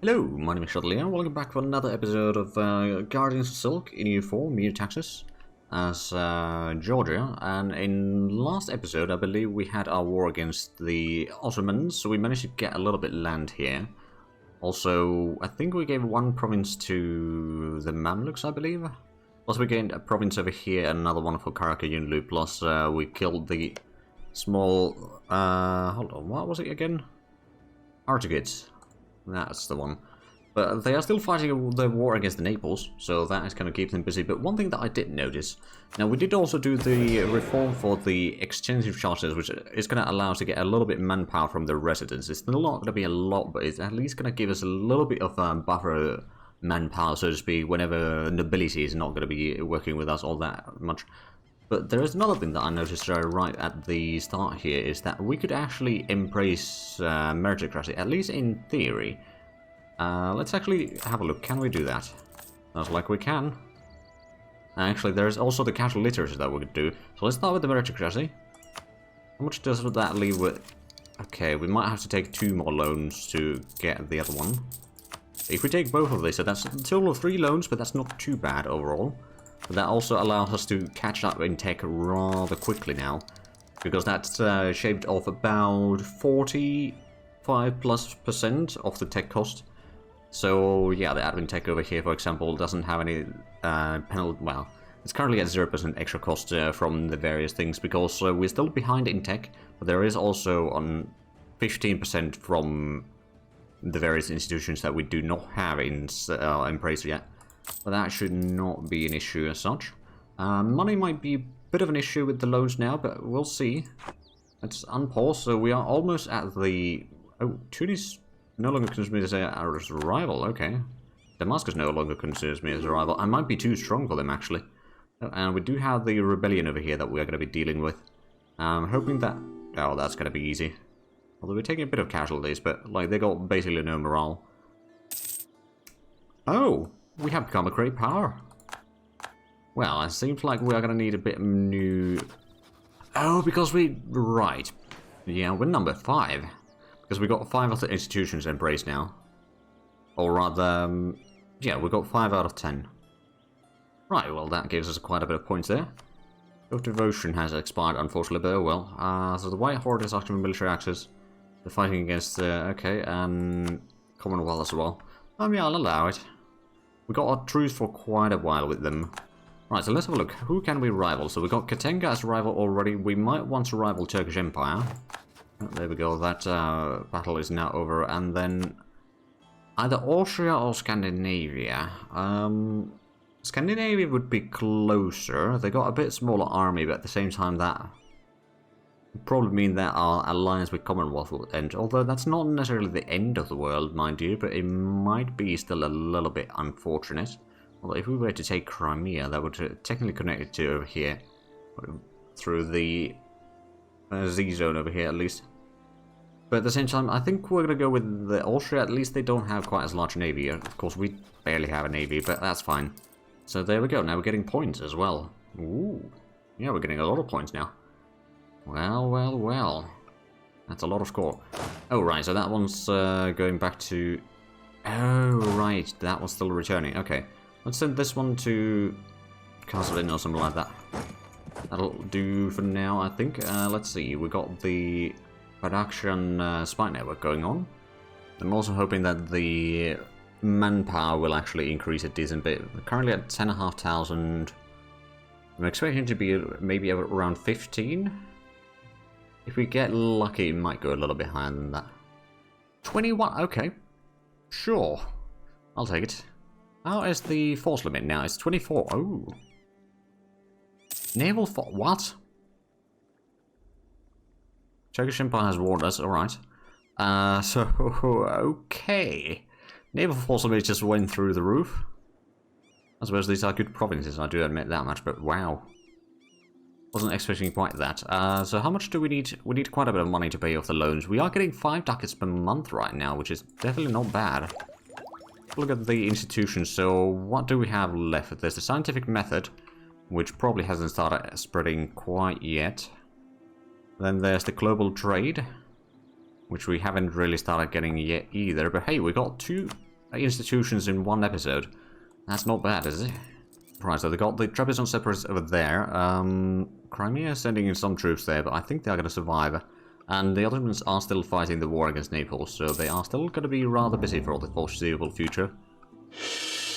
Hello, my name is Shuttley and welcome back for another episode of Guardians of Silk in EU4, me, Texas, as Georgia. And in last episode, I believe we had our war against the Ottomans, so we managed to get a little bit land here. Also, I think we gave one province to the Mamluks, I believe. Plus we gained a province over here, and another one for Karakayunlu, plus we killed the small... hold on, what was it again? Artigates. That's the one. But they are still fighting the war against the Naples, so that is going to keep them busy. But one thing that I did notice, now we did also do the reform for the extensive charters, which is going to allow us to get a little bit of manpower from the residents. It's still not going to be a lot, but it's at least going to give us a little bit of buffer manpower, so to speak, whenever nobility is not going to be working with us all that much. But there is another thing that I noticed right at the start here, is that we could actually embrace meritocracy, at least in theory. Let's actually have a look. Can we do that? Sounds like we can. Actually, there's also the casual literacy that we could do. So let's start with the meritocracy. How much does that leave with... Okay, we might have to take 2 more loans to get the other one. If we take both of these, so that's a total of 3 loans, but that's not too bad overall. But that also allows us to catch up in tech rather quickly now, because that's shaved off about 45+% of the tech cost. So yeah, the admin tech over here, for example, doesn't have any penalty. Well, it's currently at 0% extra cost from the various things, because we're still behind in tech, but there is also on 15% from the various institutions that we do not have in Embrace yet. But that should not be an issue as such. Money might be a bit of an issue with the loans now, but we'll see. Let's unpause, so we are almost at the... Oh, Tunis no longer considers me as a rival, okay. Damascus no longer considers me as a rival. I might be too strong for them, actually. Oh, and we do have the rebellion over here that we are going to be dealing with. I'm hoping that... Oh, that's going to be easy. Although we're taking a bit of casualties, but like they got basically no morale. Oh! We have become a great power. Well, it seems like we are going to need a bit of new... Oh, because we... Right. Yeah, we're number 5. Because we got 5 other institutions embraced now. Or rather... yeah, we got 5 out of 10. Right, well, that gives us quite a bit of points there. Your devotion has expired, unfortunately, but oh well. So the White Horde is active military axis. They're fighting against... okay, and... Commonwealth as well. Yeah, I'll allow it. We got a truce for quite a while with them. Right, so let's have a look. Who can we rival? So we got Katenga as a rival already. We might want to rival Turkish Empire. Oh, there we go. That battle is now over. And then either Austria or Scandinavia. Scandinavia would be closer. They got a bit smaller army, but at the same time that would probably mean that our alliance with Commonwealth will end. Although that's not necessarily the end of the world, mind you, but it might be still a little bit unfortunate. Although if we were to take Crimea, that would technically connect it to over here. Through the Z-zone over here, at least. But at the same time, I think we're going to go with the Austria. At least they don't have quite as large a navy. Of course, we barely have a navy, but that's fine. So there we go. Now we're getting points as well. Ooh. Yeah, we're getting a lot of points now. Well, well, well. That's a lot of score. Oh, right, so that one's going back to... Oh, right, that one's still returning. Okay, let's send this one to Castle Inn or something like that. That'll do for now, I think. Let's see, we got the production spy network going on. I'm also hoping that the manpower will actually increase a decent bit. We're currently at 10,500. I'm expecting to be maybe around 15. If we get lucky, it might go a little bit higher than that. 21, okay. Sure. I'll take it. How is the force limit now? It's 24. Oh. Naval force, what? Turkish Empire has warned us, alright. So, okay. Naval force limit just went through the roof. I suppose these are good provinces, I do admit that much, but wow. Wasn't expecting quite that. So how much do we need? We need quite a bit of money to pay off the loans. We are getting 5 ducats per month right now, which is definitely not bad. Look at the institutions. So what do we have left? There's the scientific method, which probably hasn't started spreading quite yet. Then there's the global trade, which we haven't really started getting yet either. But hey, we got 2 institutions in one episode. That's not bad, is it? Right, so they got the Trebizond separatists over there. Crimea is sending in some troops there, but I think they're going to survive. And the Ottomans are still fighting the war against Naples, so they are still going to be rather busy for the foreseeable future.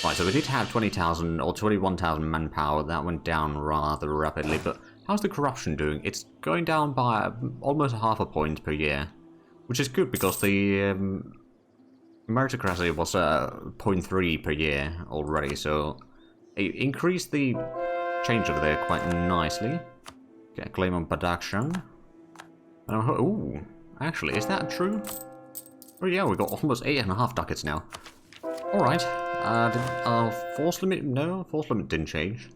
Right, so we did have 20,000 or 21,000 manpower. That went down rather rapidly, but how's the corruption doing? It's going down by almost half a point per year, which is good because the meritocracy was 0.3 per year already, so it increased the change over there quite nicely. Get a claim on production. Ooh, actually, is that true? Oh yeah, we got almost 8.5 ducats now. Alright, force limit? No, force limit didn't change.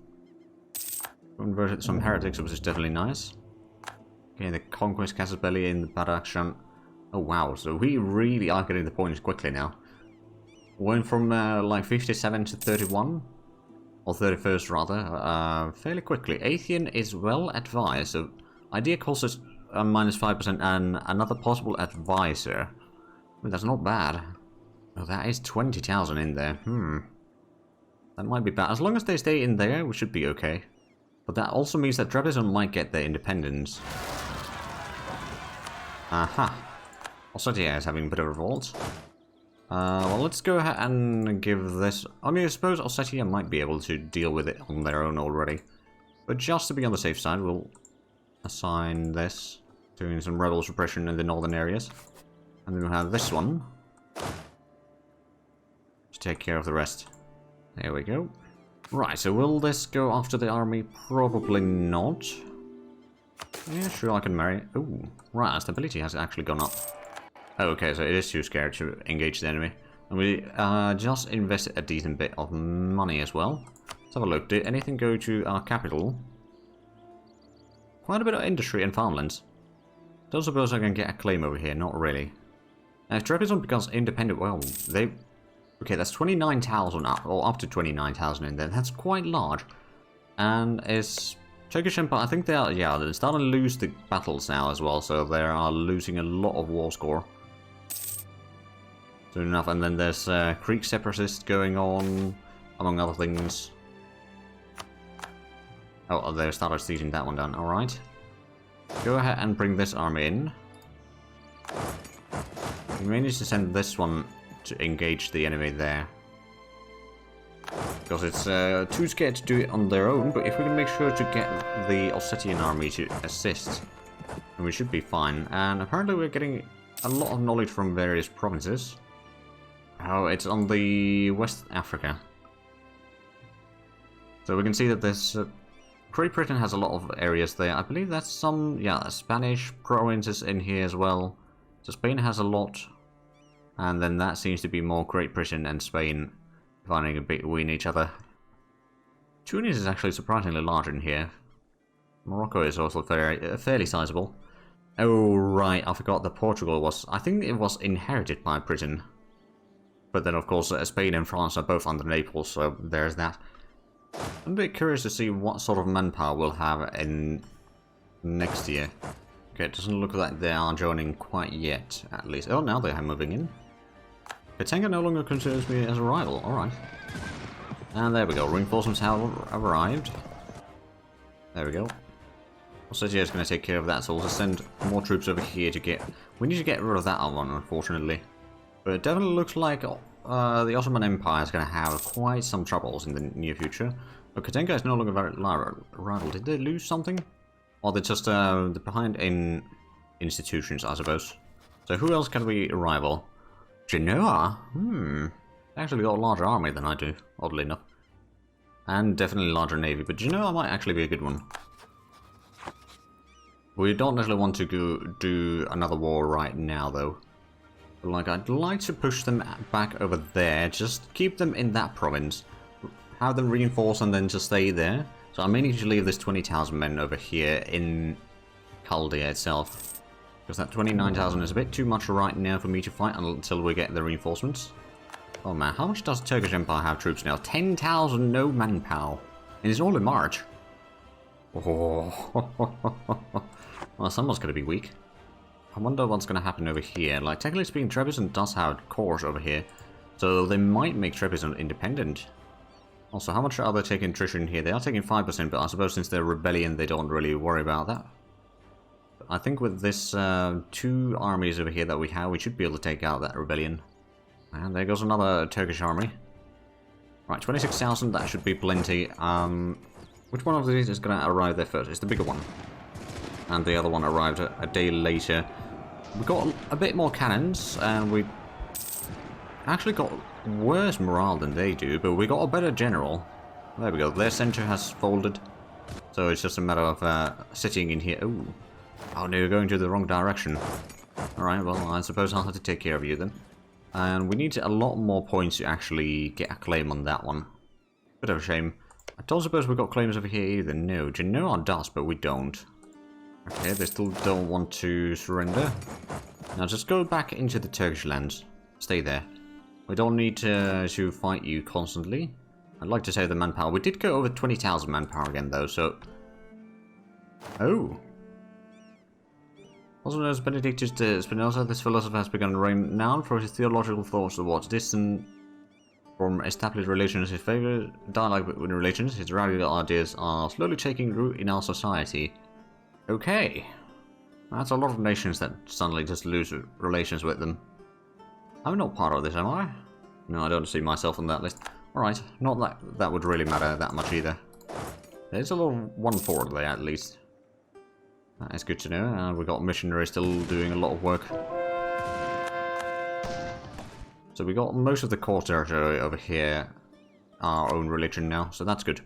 Converted some heretics, which is definitely nice. Okay, the conquest Casus-Belli in the production. Oh wow, so we really are getting the points quickly now. Went from like 57 to 31. Or 31st rather, fairly quickly. Athenian is well advised, so idea costs us minus 5% and another possible advisor. I mean, that's not bad. Oh, that is 20,000 in there. That might be bad. As long as they stay in there, we should be okay. But that also means that Trebizond might get their independence. Aha. Ossetia is having a bit of revolt. Well, let's go ahead and give this... I mean, I suppose Ossetia might be able to deal with it on their own already. But just to be on the safe side, we'll assign this. Doing some rebel suppression in the northern areas. And then we'll have this one to take care of the rest. There we go. Right, so will this go after the army? Probably not. Yeah, sure, I can marry. Ooh, right, our stability has actually gone up. Oh, okay, so it is too scared to engage the enemy. And we just invested a decent bit of money as well. Let's have a look. Did anything go to our capital? Quite a bit of industry and farmlands. Don't suppose I can get a claim over here. Not really. Now, if Trebizond becomes independent, well, they... Okay, that's 29,000 up, or up to 29,000 in there. That's quite large. And is Turkish Empire, I think they are, yeah, they're starting to lose the battles now as well, so they are losing a lot of war score. Soon enough, and then there's Greek separatists going on, among other things. Oh, they started sieging that one down, alright. Go ahead and bring this army in. We may need to send this one to engage the enemy there. Because it's too scared to do it on their own, but if we can make sure to get the Ossetian army to assist, then we should be fine. And apparently we're getting a lot of knowledge from various provinces. Oh, it's on the West Africa. So we can see that there's... Great Britain has a lot of areas there. I believe that's some, yeah, Spanish provinces in here as well. So Spain has a lot. And then that seems to be more Great Britain and Spain finding a bit between each other. Tunis is actually surprisingly large in here. Morocco is also fairly sizable. Oh, right, I forgot that Portugal was... I think it was inherited by Britain. But then, of course, Spain and France are both under Naples, so there's that. I'm a bit curious to see what sort of manpower we'll have in next year. Okay, it doesn't look like they are joining quite yet, at least. Oh, now they are moving in. Katenga no longer considers me as a rival, alright. And there we go, reinforcements have arrived. There we go. Ossetia is going to take care of that, so we'll just send more troops over here to get... We need to get rid of that one, unfortunately. But it definitely looks like the Ottoman Empire is going to have quite some troubles in the near future. But Katenga is no longer very rival. Did they lose something? Or they're just behind in institutions, I suppose. So who else can we rival? Genoa? They actually got a larger army than I do, oddly enough. And definitely larger navy, but Genoa might actually be a good one. We don't necessarily want to go do another war right now, though. Like, I'd like to push them back over there, just keep them in that province. Have them reinforce and then just stay there. So I may need to leave this 20,000 men over here in Chaldea itself. Because that 29,000 is a bit too much right now for me to fight until we get the reinforcements. Oh man, how much does Turkish Empire have troops now? 10,000 no manpower. And it's all in March. Oh. Well, someone's going to be weak. I wonder what's going to happen over here. Like, technically speaking, Trebizond does have cores over here. So they might make Trebizond independent. Also, how much are they taking attrition here? They are taking 5%, but I suppose since they're rebellion, they don't really worry about that. But I think with this 2 armies over here that we have, we should be able to take out that rebellion. And there goes another Turkish army. Right, 26,000, that should be plenty. Which one of these is going to arrive there first? It's the bigger one. And the other one arrived a day later. We got a bit more cannons, and we actually got worse morale than they do, but we got a better general. There we go, their center has folded. So it's just a matter of sitting in here. Ooh. Oh no, you're going to the wrong direction. Alright, well, I suppose I'll have to take care of you then. And we need a lot more points to actually get a claim on that one. Bit of a shame. I don't suppose we've got claims over here either. No, Genoa does, but we don't. Okay, they still don't want to surrender. Now just go back into the Turkish lands. Stay there. We don't need to fight you constantly. I'd like to say the manpower. We did go over 20,000 manpower again though, so... Oh! Also known as Benedictus de Spinoza, this philosopher has begun renowned for his theological thoughts towards distant from established relations. His favorite dialogue between relations, his radical ideas are slowly taking root in our society. Okay. That's a lot of nations that suddenly just lose relations with them. I'm not part of this, am I? No, I don't see myself on that list. Alright, not that that would really matter that much either. There's a little 1-4 there at least. That is good to know, and we've got missionaries still doing a lot of work. So we got most of the core territory over here, our own religion now, so that's good.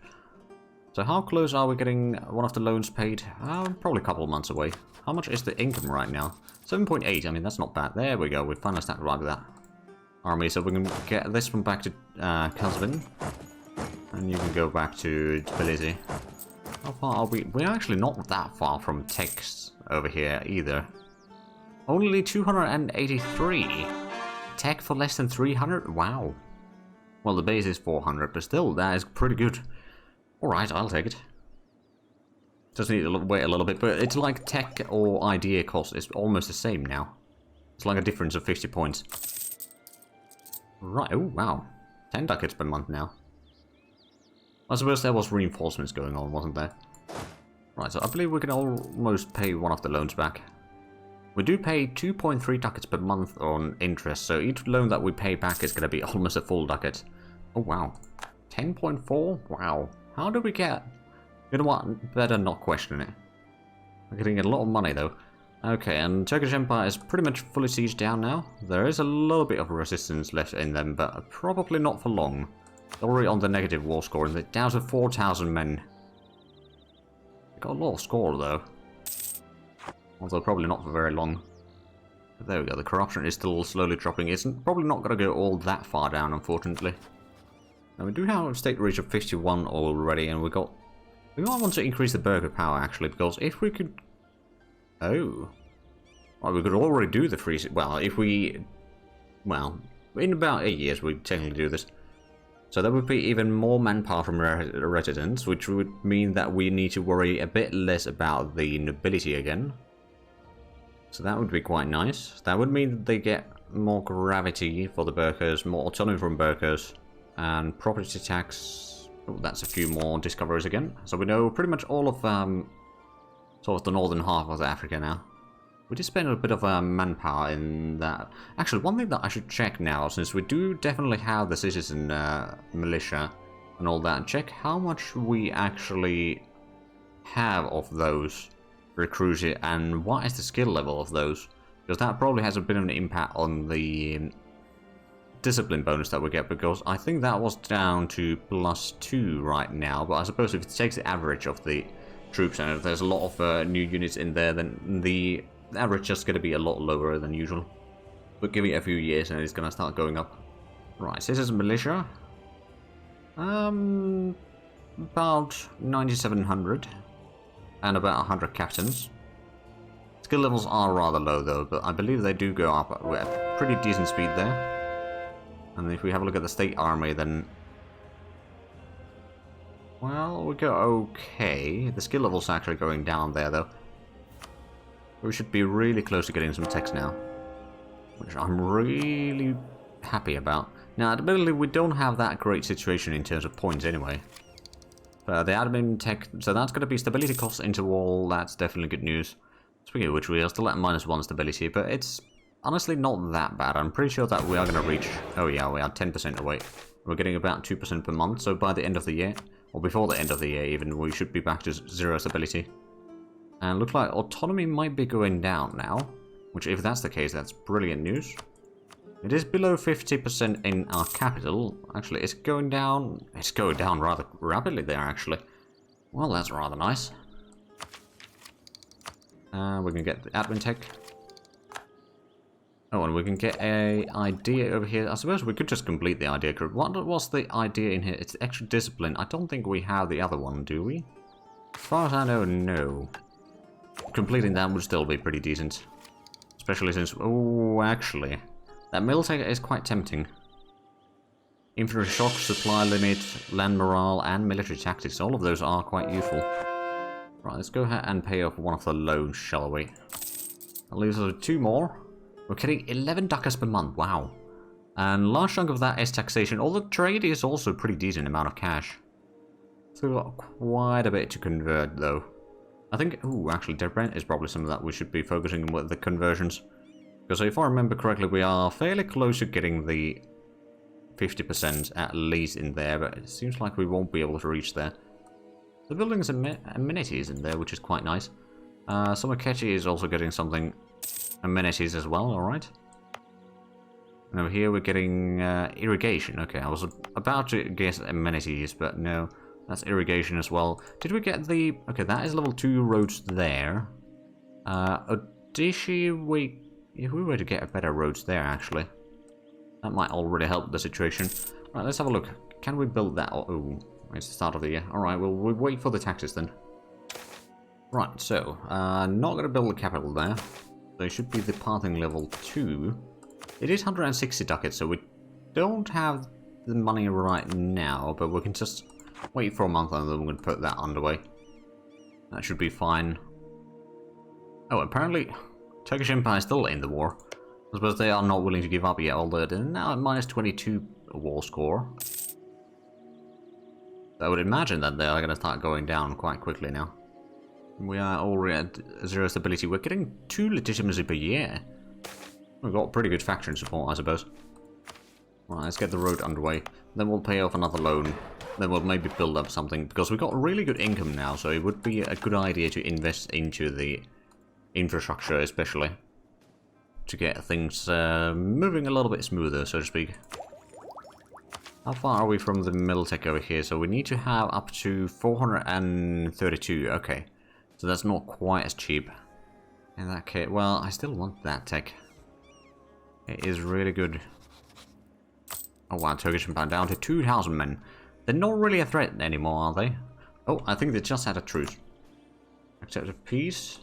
So how close are we getting one of the loans paid? Probably a couple of months away. How much is the income right now? 7.8, I mean that's not bad. There we go, we finally started right with that army, so we can get this one back to Kazvin. And you can go back to Tbilisi. How far are we? We're actually not that far from Tex over here either. Only 283. Tech for less than 300? Wow. Well, the base is 400, but still, that is pretty good. Alright, I'll take it. Just need to wait a little bit, but it's like tech or idea cost is almost the same now. It's like a difference of 50 points. Right, oh wow. 10 ducats per month now. I suppose there was reinforcements going on, wasn't there? Right, so I believe we can almost pay one of the loans back. We do pay 2.3 ducats per month on interest, so each loan that we pay back is going to be almost a full ducat. Oh wow. 10.4? Wow. How did we get... You know what? Better not question it. We're getting a lot of money though. Okay, and Turkish Empire is pretty much fully sieged down now. There is a little bit of resistance left in them, but probably not for long. They're already on the negative war score, and they're down to 4,000 men. They got a lot of score though. Although probably not for very long. But there we go, the corruption is still slowly dropping. It's probably not going to go all that far down, unfortunately. Now we do have a state reach of 51 already, and we might want to increase the burgher power actually, because if we could... Oh. Well, we could already do the free... Well, if we... Well, in about 8 years we technically do this. So that would be even more manpower from residents, which would mean that we need to worry a bit less about the nobility again. So that would be quite nice. That would mean that they get more gravity for the burghers, more autonomy from burghers, and property tax. Oh, that's a few more discoveries again. So we know pretty much all of sort of the northern half of Africa now. We did spend a bit of manpower in that. Actually, one thing that I should check now, since we do definitely have the citizen militia and all that, check how much we actually have of those recruited and what is the skill level of those. Because that probably has a bit of an impact on the discipline bonus that we get, because I think that was down to +2 right now, but I suppose if it takes the average of the troops and if there's a lot of new units in there, then the average is just going to be a lot lower than usual. But give it a few years and it's going to start going up. Right, citizen militia. About 9,700. And about 100 captains. Skill levels are rather low though, but I believe they do go up at a pretty decent speed there. And if we have a look at the state army, then... Well, we go okay. The skill level's actually going down there though. We should be really close to getting some text now. Which I'm really happy about. Now, admittedly, we don't have that great situation in terms of points anyway. But the admin tech, so that's going to be stability cost interval, that's definitely good news. Speaking of which, we are still at -1 stability, but it's honestly not that bad. I'm pretty sure that we are going to reach, oh yeah, we are 10% away. We're getting about 2% per month, so by the end of the year, or before the end of the year even, we should be back to 0 stability. And looks like autonomy might be going down now, which if that's the case, that's brilliant news. It is below 50% in our capital. Actually, it's going down rather rapidly there, actually. Well, that's rather nice. We can get the admin tech. Oh, and we can get a idea over here. I suppose we could just complete the idea group. What was the idea in here? It's extra discipline. I don't think we have the other one, do we? As far as I know, no. Completing that would still be pretty decent. Especially since... Oh, actually... That military is quite tempting. Infantry shock, supply limit, land morale, and military tactics. All of those are quite useful. Right, let's go ahead and pay off one of the loans, shall we? That leaves us with 2 more. We're getting 11 ducats per month, wow. And large chunk of that is taxation, although trade is also a pretty decent amount of cash. So we've got quite a bit to convert, though. I think, ooh, actually, dead rent is probably something that we should be focusing on with the conversions. Because if I remember correctly, we are fairly close to getting the 50% at least in there, but it seems like we won't be able to reach there. The buildings and amenities in there, which is quite nice. Somakechi is also getting something amenities as well, alright. And over here we're getting irrigation. Okay, I was about to guess amenities, but no, that's irrigation as well. Did we get the... Okay, that is level 2 roads there. Odishi, if we were to get a better roads there, actually, that might already help the situation. Right, let's have a look. Can we build that? Oh, it's the start of the year. Alright, well, we'll wait for the taxes then. Right, so, not going to build the capital there. So it should be departing level 2. It is 160 ducats, so we don't have the money right now, but we can just wait for a month and then we're going to put that underway. That should be fine. Oh, apparently Turkish Empire is still in the war. I suppose they are not willing to give up yet, although they're now at -22 war score. I would imagine that they are going to start going down quite quickly now. We are already at 0 stability. We're getting 2 legitimacy per year. We've got pretty good faction support, I suppose. Right, let's get the road underway. Then we'll pay off another loan. Then we'll maybe build up something, because we've got really good income now, so it would be a good idea to invest into the infrastructure, especially to get things moving a little bit smoother, so to speak. How far are we from the Miltech over here? So we need to have up to 432. Okay, so that's not quite as cheap. In that case, well, I still want that tech. It is really good. Oh wow, Turkish Empire down to 2,000 men. They're not really a threat anymore, are they? Oh, I think they just had a truce. Accept a peace.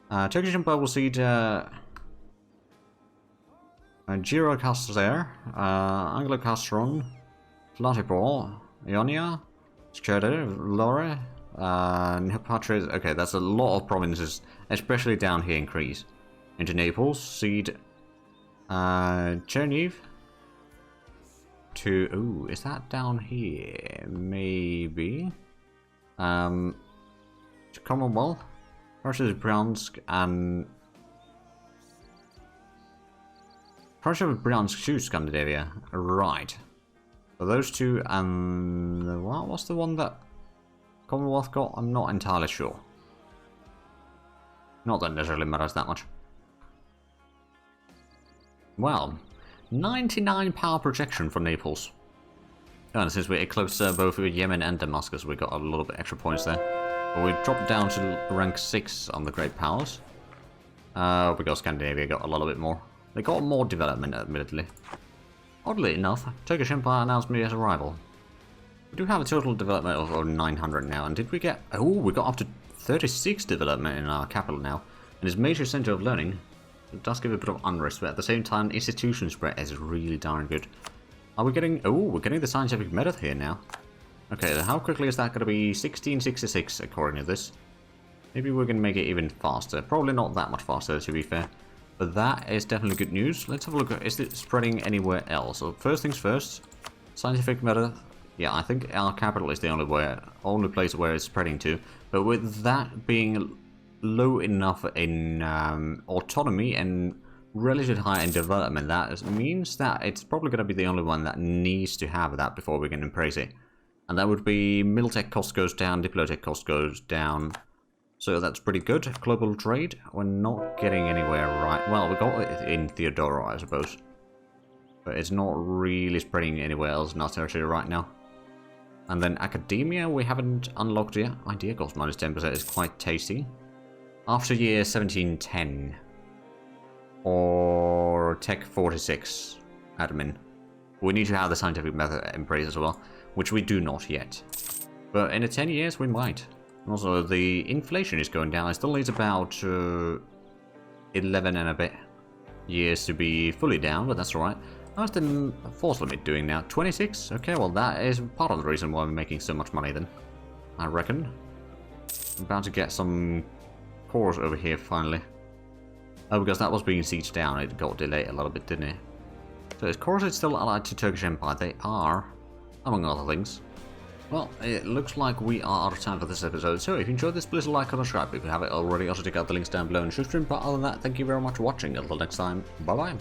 Turkish Empire will cede Girocastre, Anglo-Castron, Flatipor, Ionia, Skirder, Lore, Neopatris. Okay, that's a lot of provinces, especially down here in Greece. Into Naples, cede Cherniv to... Ooh, is that down here? Maybe. To Commonwealth, Prussia, Bryansk, and... Prussia, Bryansk to Scandinavia. Right. So those two, and... What was the one that Commonwealth got? I'm not entirely sure. Not that it necessarily matters that much. Well, 99 power projection for Naples. And since we eclipsed both Yemen and Damascus, we got a little bit extra points there. But we dropped down to rank 6 on the Great Powers. Because Scandinavia got a little bit more. They got more development, admittedly. Oddly enough, Turkish Empire announced me as a rival. We do have a total development of 900 now, and did we get... Oh, we got up to 36 development in our capital now. And its major center of learning. It does give a bit of unrest, but at the same time, institution spread is really darn good. Are we getting... Oh, we're getting the scientific method here now. Okay, how quickly is that going to be? 1666, according to this. Maybe we can make it even faster. Probably not that much faster, to be fair. But that is definitely good news. Let's have a look. Is it spreading anywhere else? So first things first, scientific method. Yeah, I think our capital is the only place where it's spreading to. But with that being low enough in autonomy and relatively high in development, that means that it's probably going to be the only one that needs to have that before we can embrace it. And that would be Miltech cost goes down, Diplotech cost goes down. So that's pretty good. Global trade, we're not getting anywhere right. Well, we got it in Theodora, I suppose. But it's not really spreading anywhere else in our territory right now. And then academia, we haven't unlocked yet. Idea cost minus 10% is quite tasty. After year 1710. Or Tech 46 admin. We need to have the scientific method embrace as well, which we do not yet. But in 10 years we might. Also, the inflation is going down. It still needs about 11 and a bit years to be fully down, but that's alright. How's the force limit doing now? 26? Okay, well that is part of the reason why we're making so much money then, I reckon. I'm about to get some cores over here finally. Oh, because that was being sieged down, it got delayed a little bit, didn't it? So is Coruscant still allied to Turkish Empire? They are, among other things. Well, it looks like we are out of time for this episode, so if you enjoyed this, please like and subscribe if you haven't already. Also check out the links down below in the description, but other than that, thank you very much for watching. Until next time, bye bye.